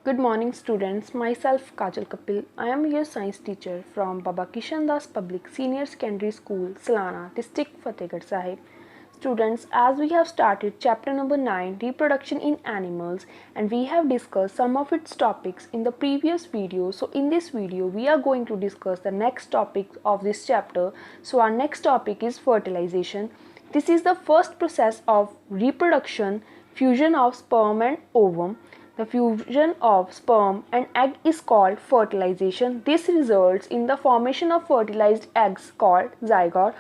Good morning students, myself Kajal. I am your science teacher from Baba Kishan Das Public Senior Secondary School, Salana, District Fatehgarh Sahib. Students, as we have started chapter number 9, Reproduction in Animals, and we have discussed some of its topics in the previous video. So in this video, we are going to discuss the next topic of this chapter. So our next topic is fertilization. This is the first process of reproduction, fusion of sperm and ovum. The fusion of sperm and egg is called fertilization. This results in the formation of fertilized eggs called zygote.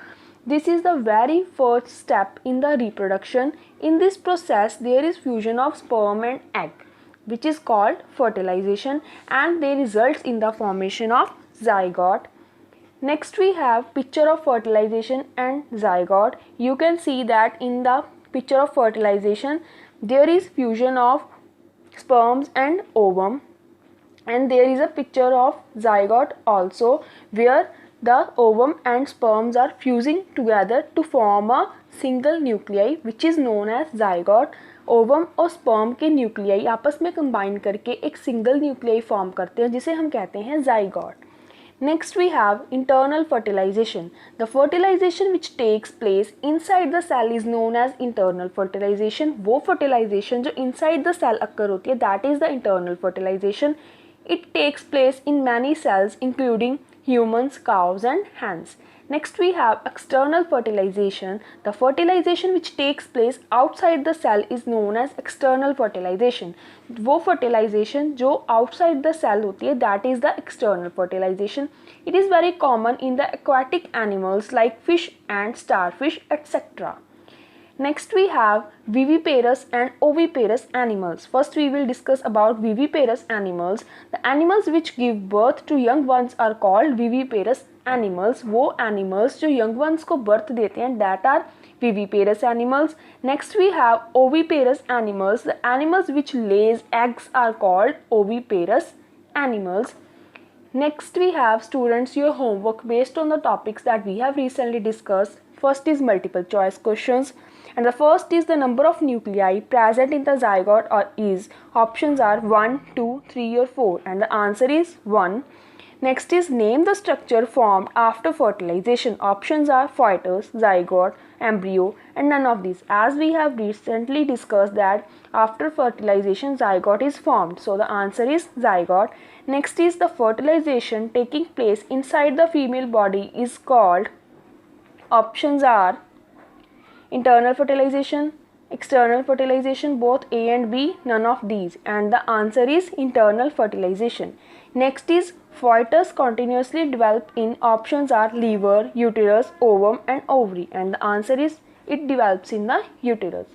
This is the very first step in the reproduction. In this process, there is fusion of sperm and egg, which is called fertilization, and they results in the formation of zygote. Next we have picture of fertilization and zygote. You can see that in the picture of fertilization, there is fusion of sperms and ovum, and there is a picture of zygote also, where the ovum and sperms are fusing together to form a single nuclei which is known as zygote. Ovum और sperm के nuclei आपस में combine करके एक single nuclei form करते हैं जिसे हम कहते हैं zygote. Next we have internal fertilization. The fertilization which takes place inside the cell is known as internal fertilization. वो fertilization जो inside the cell occur होती है, that is the internal fertilization. It takes place in many cells including humans, cows and hens. Next we have external fertilization. The fertilization which takes place outside the cell is known as external fertilization. वो fertilization जो outside the cell होती है, that is the external fertilization. It is very common in the aquatic animals like fish and starfish, etc. Next we have viviparous and oviparous animals. First we will discuss about viviparous animals. The animals which give birth to young ones are called viviparous animals. वो animals जो young ones को birth देते हैं, that are viviparous animals. Next we have oviparous animals. The animals which lays eggs are called oviparous animals. Next we have students your homework based on the topics that we have recently discussed. First is multiple choice questions, and the first is the number of nuclei present in the zygote or is. Options are 1, 2, 3 or 4, and the answer is 1. Next is name the structure formed after fertilization. Options are fetus, zygote, embryo, and none of these. As we have recently discussed that after fertilization zygote is formed, so the answer is zygote. Next is the fertilization taking place inside the female body is called. Options are internal fertilization, external fertilization, both A and B, none of these, and the answer is internal fertilization. Next is fetus continuously develop in. Options are liver, uterus, ovum and ovary, and the answer is it develops in the uterus.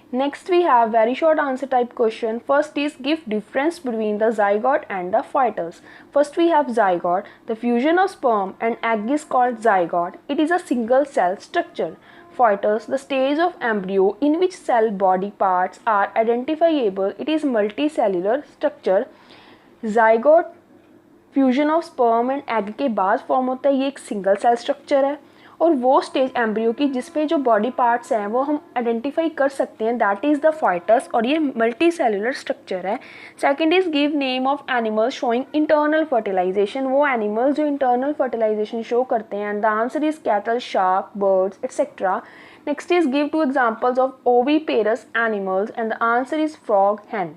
Next we have very short answer type question. First is give difference between the zygote and the fetus. First we have zygote. The fusion of sperm and egg is called zygote. It is a single cell structure. Fetus, the stage of embryo in which cell body parts are identifiable. It is multicellular structure. Zygote fusion of sperm and egg के बाद form होता है, ये एक single cell structure है. और वो stage embryo की जिसमें जो बॉडी पार्ट्स हैं वो हम आइडेंटिफाई कर सकते हैं, दैट इज़ द फाइटस, और ये मल्टी सेलुलर स्ट्रक्चर है. Second is give name of animals showing internal fertilization. वो एनिमल्स जो इंटरनल फर्टिलाइजेशन शो करते हैं, and the answer is cattle, shark, birds etcetera. Next is give two examples of oviparous animals, and the answer is frog, hen.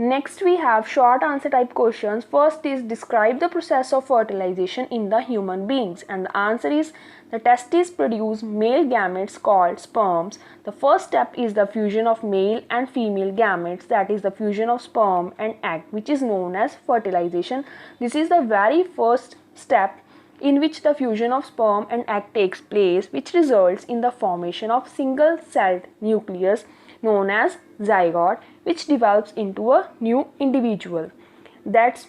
Next we have short answer type questions. First is describe the process of fertilization in the human beings, and the answer is the testes produce male gametes called sperms. The first step is the fusion of male and female gametes, that is the fusion of sperm and egg, which is known as fertilization. This is the very first step in which the fusion of sperm and egg takes place, which results in the formation of single celled nucleus known as zygote, which develops into a new individual. That's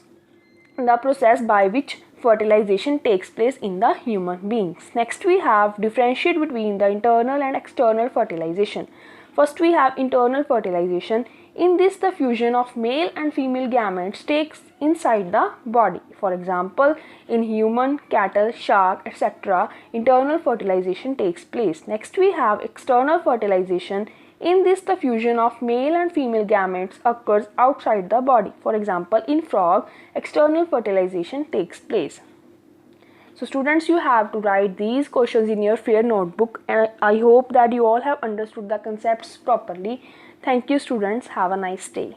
the process by which fertilization takes place in the human beings. Next we have differentiate between the internal and external fertilization. First we have internal fertilization. In this, the fusion of male and female gametes takes inside the body. For example, in human, cattle, shark, etc., internal fertilization takes place. Next we have external fertilization. In this, the fusion of male and female gametes occurs outside the body. For example, in frog, external fertilization takes place. So students, you have to write these questions in your fair notebook, and I hope that you all have understood the concepts properly. Thank you students. Have a nice day.